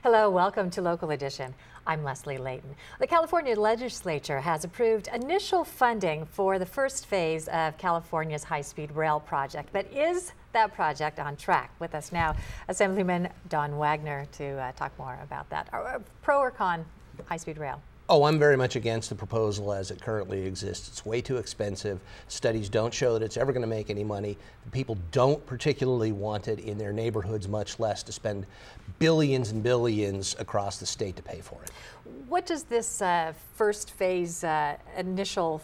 Hello, welcome to Local Edition. I'm Leslie Leyton. The California legislature has approved initial funding for the first phase of California's high-speed rail project. But is that project on track? With us now, Assemblyman Wagner to talk more about that. Pro or con high-speed rail? Oh, I'm very much against the proposal as it currently exists. It's way too expensive. Studies don't show that it's ever going to make any money. People don't particularly want it in their neighborhoods, much less to spend billions and billions across the state to pay for it. What does this first phase initial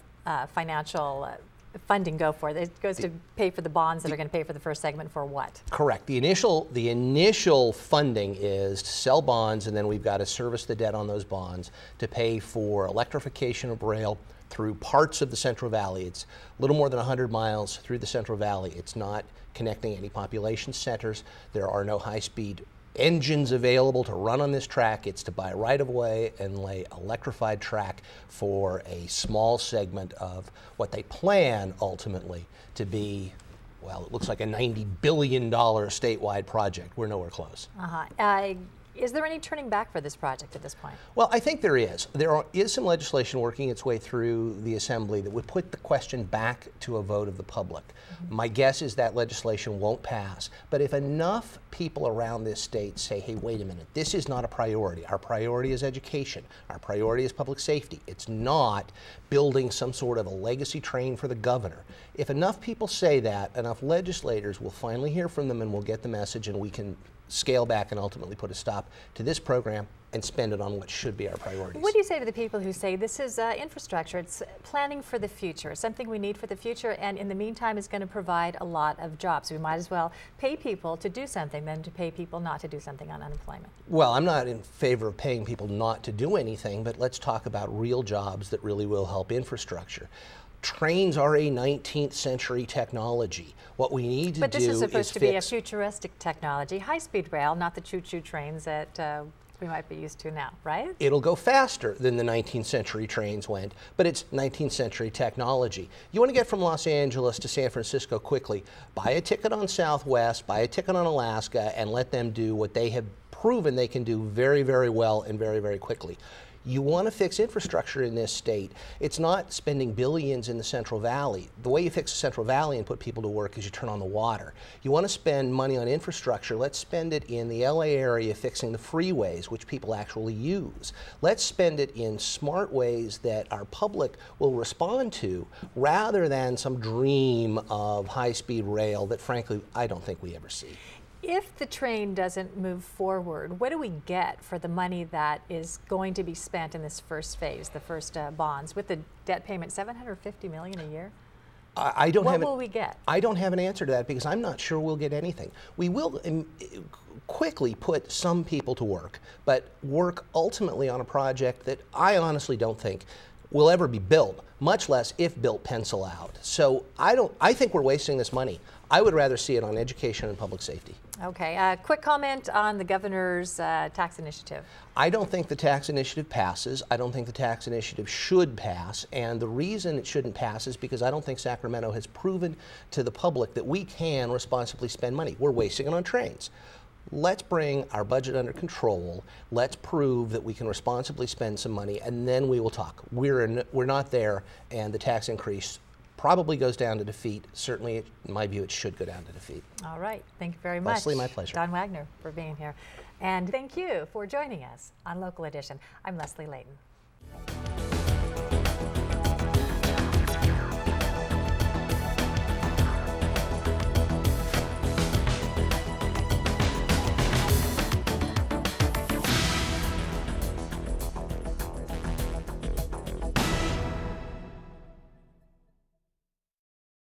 financial funding go for? It goes to pay for the bonds that are going to pay for the first segment for what? Correct. The initial funding is to sell bonds, and then we've got to service the debt on those bonds to pay for electrification of rail through parts of the Central Valley. It's a little more than 100 miles through the Central Valley. It's not connecting any population centers. There are no high-speed engines available to run on this track. It's to buy right-of-way and lay electrified track for a small segment of what they plan ultimately to be, well, it looks like a $90 billion statewide project. We're nowhere close. Is there any turning back for this project at this point? Well, I think there is. There is some legislation working its way through the Assembly that would put the question back to a vote of the public. My guess is that legislation won't pass. But if enough people around this state say, hey, wait a minute, this is not a priority. Our priority is education. Our priority is public safety. It's not building some sort of a legacy train for the governor. If enough people say that, enough legislators will finally hear from them and we'll get the message, and we can scale back and ultimately put a stop to this program and spend it on what should be our priorities. What do you say to the people who say this is infrastructure, it's planning for the future, something we need for the future, and in the meantime is going to provide a lot of jobs? We might as well pay people to do something than to pay people not to do something on unemployment. Well, I'm not in favor of paying people not to do anything, but let's talk about real jobs that really will help infrastructure. Trains are a 19th century technology. What we need to do is But this is supposed to be a futuristic technology. High-speed rail, not the choo-choo trains that we might be used to now, right? It'll go faster than the 19th century trains went, but it's 19th century technology. You want to get from Los Angeles to San Francisco quickly, buy a ticket on Southwest, buy a ticket on Alaska, and let them do what they have proven they can do very, very well and very, very quickly. You want to fix infrastructure in this state. It's not spending billions in the Central Valley. The way you fix the Central Valley and put people to work is you turn on the water. You want to spend money on infrastructure. Let's spend it in the LA area fixing the freeways, which people actually use. Let's spend it in smart ways that our public will respond to, rather than some dream of high-speed rail that, frankly, I don't think we ever see. If the train doesn't move forward, what do we get for the money that is going to be spent in this first phase, the first bonds, with the debt payment, $750 million a year? What will we get? I don't have an answer to that because I'm not sure we'll get anything. We will quickly put some people to work, but work ultimately on a project that I honestly don't think will ever be built, much less, if built, pencil out. So I think we're wasting this money. I would rather see it on education and public safety. Okay, quick comment on the governor's tax initiative. I don't think the tax initiative passes. I don't think the tax initiative should pass, and the reason it shouldn't pass is because I don't think Sacramento has proven to the public that we can responsibly spend money. We're wasting it on trains. Let's bring our budget under control. Let's prove that we can responsibly spend some money, and then we will talk. We're not there, and the tax increase probably goes down to defeat. Certainly, in my view, it should go down to defeat. All right. Thank you very much. Leslie, my pleasure. Wagner for being here. And thank you for joining us on Local Edition. I'm Leslie Leyton.